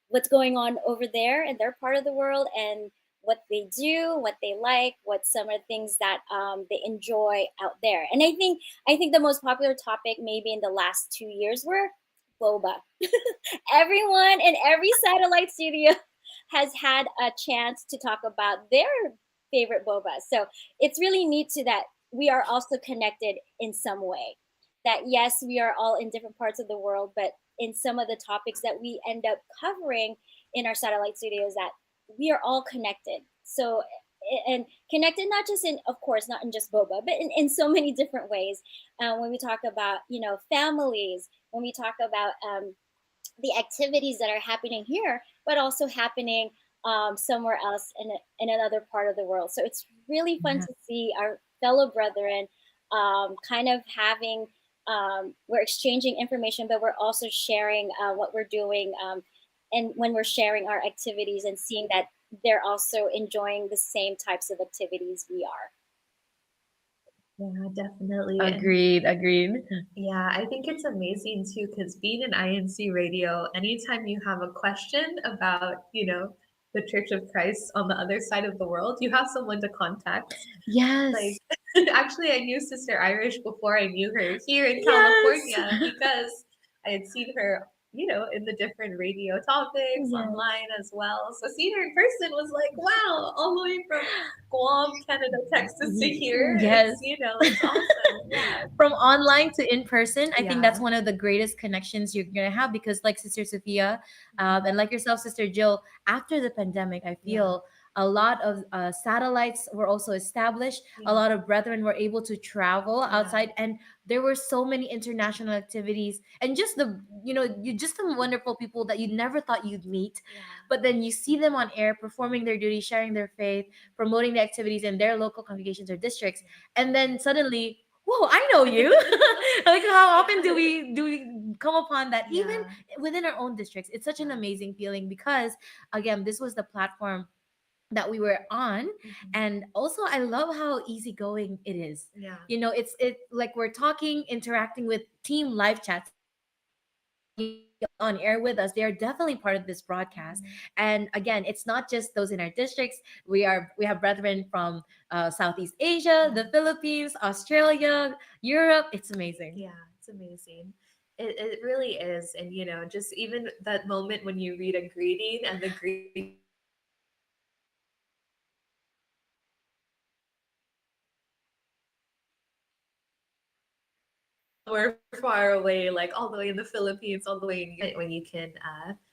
Speaker 5: what's going on over there in their part of the world, and what they do, what they like, what some of the things that they enjoy out there. And I think the most popular topic maybe in the last 2 years were boba. Everyone in every satellite studio has had a chance to talk about their favorite boba. So it's really neat to that we are also connected in some way. That yes, we are all in different parts of the world, but in some of the topics that we end up covering in our satellite studios, that we are all connected. So and connected not just in, of course, not in just boba, but in so many different ways. When we talk about families, when we talk about the activities that are happening here, but also happening somewhere else in another part of the world. So it's really fun to see our fellow brethren kind of having, we're exchanging information, but we're also sharing what we're doing. And when we're sharing our activities and seeing that they're also enjoying the same types of activities we are.
Speaker 3: Yeah, definitely.
Speaker 4: Agreed.
Speaker 3: Yeah, I think it's amazing too, because being in INC Radio, anytime you have a question about, the Church of Christ on the other side of the world, you have someone to contact.
Speaker 4: Yes.
Speaker 3: Like, actually, I knew Sister Irish before I knew her here in California because I had seen her, in the different radio topics online as well. So seeing her in person was like, wow, all the way from Guam, Canada, Texas to here.
Speaker 4: Yes.
Speaker 3: It's awesome. Yeah.
Speaker 4: From online to in person, I think that's
Speaker 3: Yeah.
Speaker 4: one of the greatest connections you're gonna have, because like Sister Sophia, and like yourself, Sister Jill, after the pandemic, I feel a lot of satellites were also established. A lot of brethren were able to travel outside, and there were so many international activities, and just the wonderful people that you never thought you'd meet, but then you see them on air performing their duty, sharing their faith, promoting the activities in their local congregations or districts, and then suddenly, whoa, I know you. Like, how often do we come upon that, even within our own districts? It's such an amazing feeling, because again, this was the platform that we were on. And also I love how easygoing it is. It's like we're talking, interacting with team live chats, on air with us. They are definitely part of this broadcast. And again, it's not just those in our districts. We have brethren from Southeast Asia, the Philippines, Australia, Europe. It's amazing.
Speaker 3: Yeah, it's amazing. It really is. And, just even that moment when you read a greeting and the greeting we're far away, like all the way in the Philippines, all the way when you can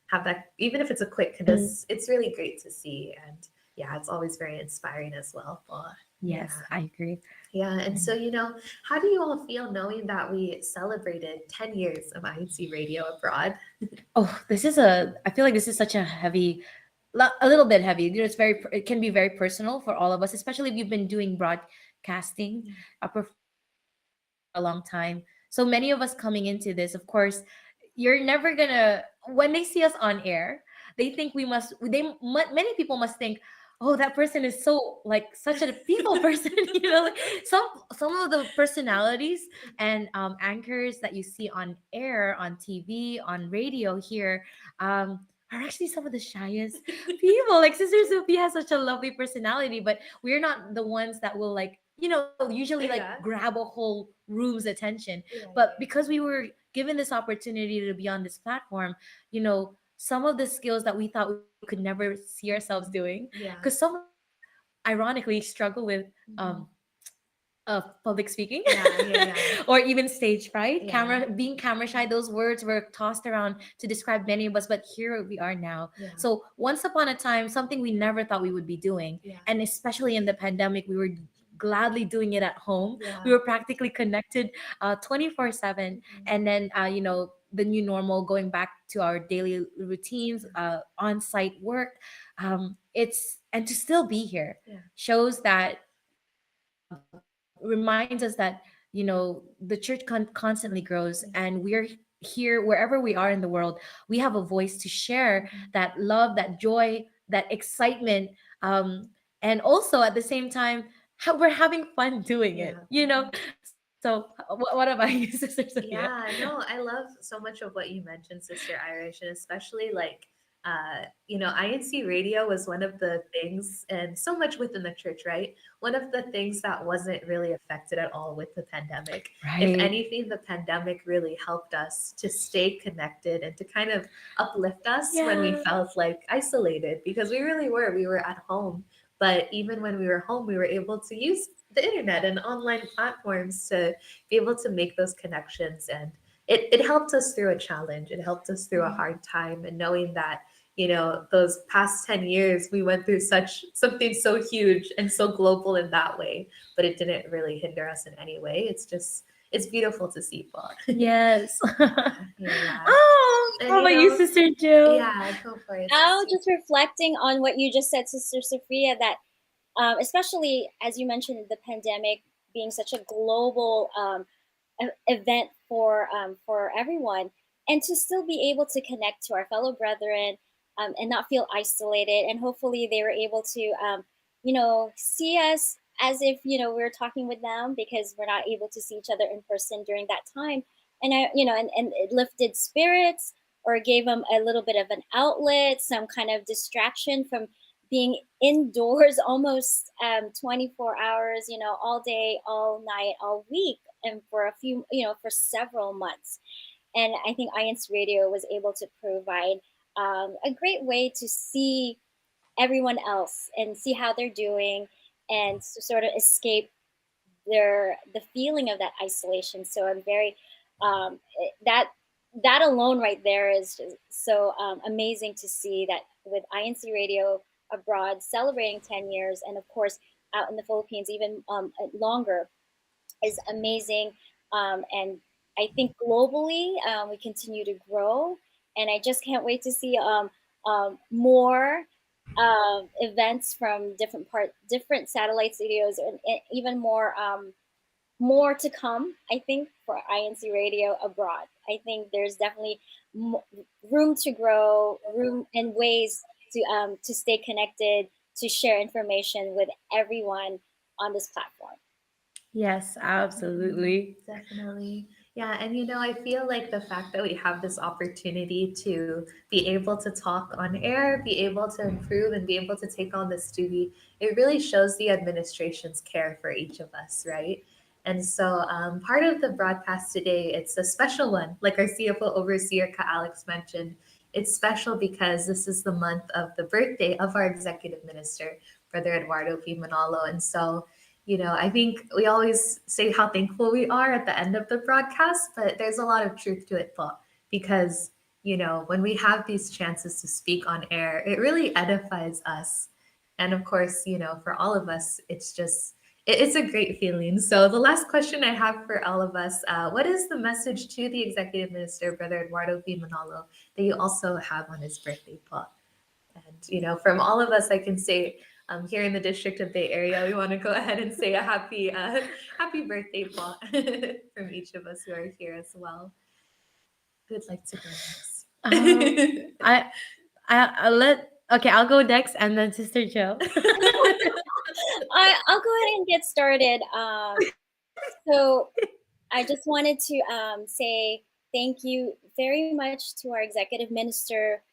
Speaker 3: have that, even if it's a quick, because it's really great to see. And yeah, it's always very inspiring as well.
Speaker 4: Yes, I agree.
Speaker 3: Yeah. And so, how do you all feel knowing that we celebrated 10 years of INC Radio abroad?
Speaker 4: Oh, I feel like this is such a heavy a little bit heavy. It's it can be very personal for all of us, especially if you've been doing broadcasting professionally for a long time. So many of us coming into this, of course, you're never gonna, when they see us on air, they think we must, many people must think, oh, that person is so like such a people person. Like some of the personalities and anchors that you see on air, on TV, on radio here, are actually some of the shyest people. Like Sister Sophie has such a lovely personality, but we're not the ones that will like, usually like
Speaker 3: Yeah.
Speaker 4: grab a whole room's attention.
Speaker 3: Yeah,
Speaker 4: But because we were given this opportunity to be on this platform, some of the skills that we thought we could never see ourselves doing, because
Speaker 3: yeah.
Speaker 4: some of us ironically struggle with um
Speaker 3: Mhm.
Speaker 4: public speaking,
Speaker 3: Yeah, yeah, yeah.
Speaker 4: or even stage fright,
Speaker 3: Yeah.
Speaker 4: being camera shy. Those words were tossed around to describe many of us, but here we are now.
Speaker 3: Yeah.
Speaker 4: So once upon a time, something we never thought we would be doing,
Speaker 3: Yeah.
Speaker 4: and especially in the pandemic, we were gladly doing it at home.
Speaker 3: Yeah.
Speaker 4: We were practically connected 24/7.
Speaker 3: Mhm.
Speaker 4: And then the new normal, going back to our daily routines, on-site work, it's and to still be here
Speaker 3: Yeah.
Speaker 4: shows that, reminds us that the church constantly grows, and we're here wherever we are in the world. We have a voice to share
Speaker 3: Mhm.
Speaker 4: that love, that joy, that excitement, um and also at the same time, we're having fun doing it,
Speaker 3: Yeah.
Speaker 4: so what about you, Sister Sophia?
Speaker 3: Yeah, no, I love so much of what you mentioned, Sister Irish, and especially like, INC radio was one of the things, and so much within the church, right? One of the things that wasn't really affected at all with the pandemic. If
Speaker 4: Right.
Speaker 3: anything, the pandemic really helped us to stay connected and to kind of uplift us when we
Speaker 4: Yeah.
Speaker 3: felt like isolated, because we really were. We were at home. But even when we were home, we were able to use the internet and online platforms to be able to make those connections. And it helped us through a challenge. It helped us through a hard time. And knowing that, those past 10 years, we went through something so huge and so global in that way, but it didn't really hinder us in any way. It's beautiful to see, Paul.
Speaker 4: Yes.
Speaker 3: Yeah.
Speaker 4: Oh,
Speaker 3: And
Speaker 4: how about you, Sister Jill?
Speaker 3: yeah, go for it,
Speaker 5: Now,
Speaker 3: sister.
Speaker 5: just reflecting on what you just said, Sister Sophia, that especially as you mentioned, the pandemic being such a global event for everyone, and to still be able to connect to our fellow brethren, and not feel isolated, and hopefully they were able to see us as if we are talking with them, because we're not able to see each other in person during that time. And and it lifted spirits, or gave them a little bit of an outlet, some kind of distraction from being indoors almost 24 hours, all day, all night, all week, and for a few, for several months. And I think INC Radio was able to provide a great way to see everyone else and see how they're doing, and to sort of escape the feeling of that isolation. So I'm very that alone right there is just so amazing to see that with INC Radio abroad celebrating 10 years, and of course out in the Philippines even longer, is amazing. And I think globally we continue to grow, and I just can't wait to see more events from different satellite studios, and even more to come. I think for INC Radio abroad, I think there's definitely mo- room to grow, room and ways to stay connected, to share information with everyone on this platform.
Speaker 4: Yes,
Speaker 3: Mhm.
Speaker 4: absolutely.
Speaker 3: Definitely. Yeah. And I feel like the fact that we have this opportunity to be able to talk on air, be able to improve, and be able to take on this duty, it really shows the administration's care for each of us, right? And so, part of the broadcast today, it's a special one. Like our CFO overseer, Ka Alex mentioned, it's special because this is the month of the birthday of our executive minister, Brother Eduardo V. Manalo. And so, I think we always say how thankful we are at the end of the broadcast, but there's a lot of truth to it, Paul, because, when we have these chances to speak on air, it really edifies us. And of course, for all of us, it's a great feeling. So the last question I have for all of us, what is the message to the executive minister, Brother Eduardo V. Manalo, that you also have on his birthday, Paul? And, from all of us, I can say, here in the District of Bay Area, we want to go ahead and say a happy birthday, Paul, from each of us who are here as well. Who'd like to go next?
Speaker 4: Um, I, I'll let. Okay, I'll go next, and then Sister Joe.
Speaker 5: I'll go ahead and get started. So I just wanted to say thank you very much to our executive minister,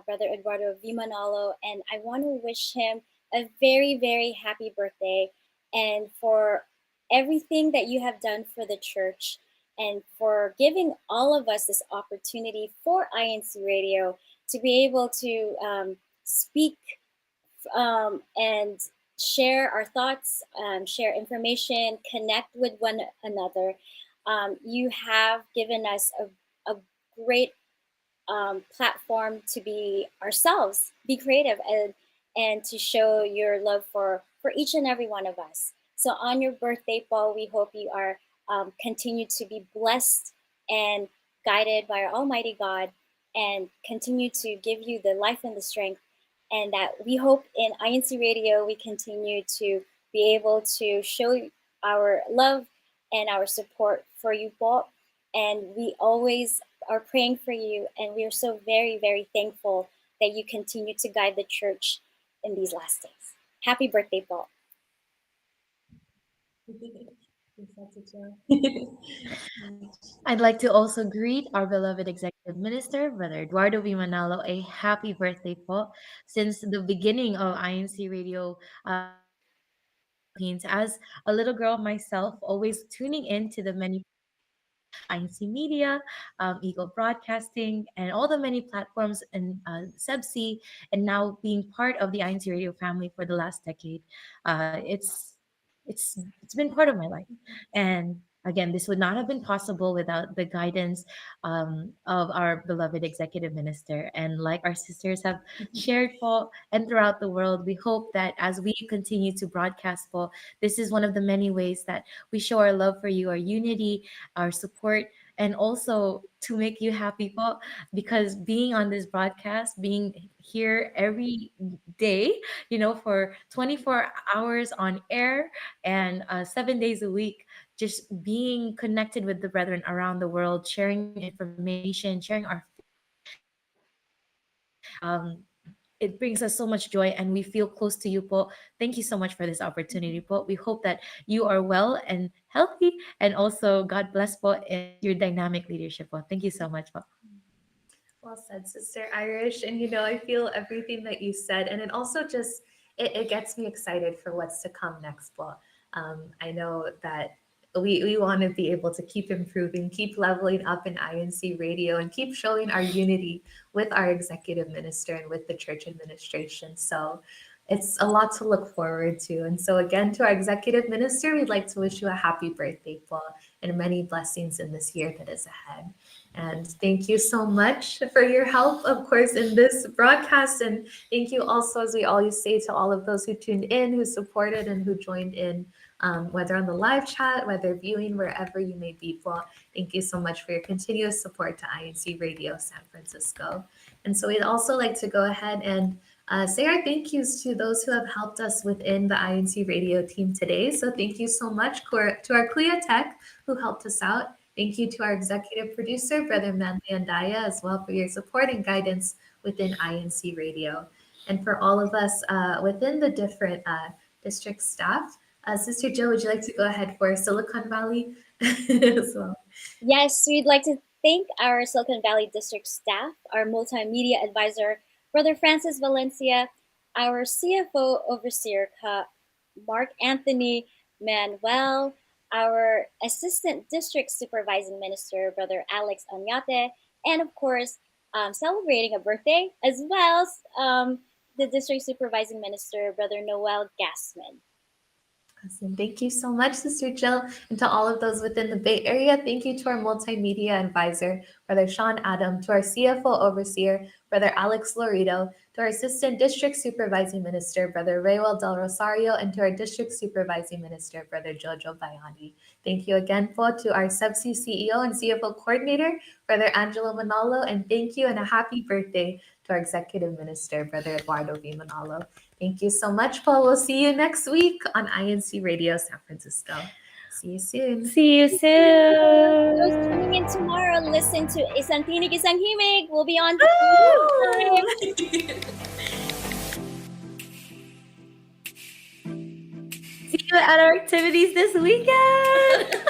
Speaker 5: Brother Eduardo V. Manalo, and I want to wish him a very, very happy birthday and for everything that you have done for the church and for giving all of us this opportunity for INC Radio to be able to speak and share our thoughts, share information, connect with one another. You have given us a great platform to be ourselves, be creative, and to show your love for each and every one of us. So on your birthday, Paul, we hope you are continue to be blessed and guided by our Almighty God, and continue to give you the life and the strength. And that we hope in INC Radio we continue to be able to show our love and our support for you, Paul. And we always are praying for you, and we are so very, very thankful that you continue to guide the church in these last days. Happy birthday, Paul.
Speaker 4: I'd like to also greet our beloved Executive Minister, Brother Eduardo V. Manalo, a happy birthday po. Since the beginning of INC Radio here in the Philippines, as a little girl myself, always tuning in to the many INC Media, Eagle Broadcasting, and all the many platforms in Subsea, and now being part of the INC Radio family for the last decade. It's been part of my life, and again, this would not have been possible without the guidance of our beloved executive minister. And like our sisters have shared, Paul, and throughout the world, we hope that as we continue to broadcast, Paul, this is one of the many ways that we show our love for you, our unity, our support, and also to make you happy, Paul, because being on this broadcast, being here every day, for 24 hours on air and 7 days a week, just being connected with the brethren around the world, sharing information, sharing our faith, um, it brings us so much joy and we feel close to you, Po. Thank you so much for this opportunity, Po. We hope that you are well and healthy, and also God bless, Po, in your dynamic leadership, Po. Thank you so much, Po.
Speaker 3: Well said, Sister Irish. And I feel everything that you said, and it also just it gets me excited for what's to come next. Well, I know that we want to be able to keep improving, keep leveling up in INC Radio, and keep showing our unity with our executive minister and with the church administration. So it's a lot to look forward to. And so again, to our executive minister, we'd like to wish you a happy birthday, Paul, and many blessings in this year that is ahead. And thank you so much for your help, of course, in this broadcast. And thank you also, as we always say, to all of those who tuned in, who supported, and who joined in, whether on the live chat, whether viewing, wherever you may be. Well, thank you so much for your continuous support to INC Radio San Francisco. And so we'd also like to go ahead and say our thank yous to those who have helped us within the INC Radio team today. So thank you so much to our Clea Tech who helped us out. Thank you to our executive producer, Brother Manly Andaya, as well for your support and guidance within INC Radio. And for all of us within the different district staff, Sister Jill, would you like to go ahead for Silicon Valley as well?
Speaker 5: Yes, we'd like to thank our Silicon Valley District staff, our multimedia advisor, Brother Francis Valencia, our CFO overseer, Mark Anthony Manuel, our Assistant District Supervising Minister, Brother Alex Anyate, and of course, celebrating a birthday as well, the District Supervising Minister, Brother Noel Gassman.
Speaker 3: Awesome. Thank you so much, Sister Jill. And to all of those within the Bay Area, thank you to our multimedia advisor, Brother Sean Adam, to our CFO overseer, Brother Alex Lorido, to our Assistant District Supervising Minister, Brother Raywell Del Rosario, and to our District Supervising Minister, Brother Jojo Bayani. Thank you again, Po, to our Subsea CEO and CFO Coordinator, Brother Angelo Manalo, and thank you and a happy birthday to our Executive Minister, Brother Eduardo V. Manalo. Thank you so much, Paul. We'll see you next week on INC Radio San Francisco. See you soon.
Speaker 4: See you
Speaker 5: Those
Speaker 4: soon.
Speaker 5: tuning in tomorrow, listen to Isang Tinig, Isang Himig. We'll be on the same time.
Speaker 4: See you at our activities this weekend.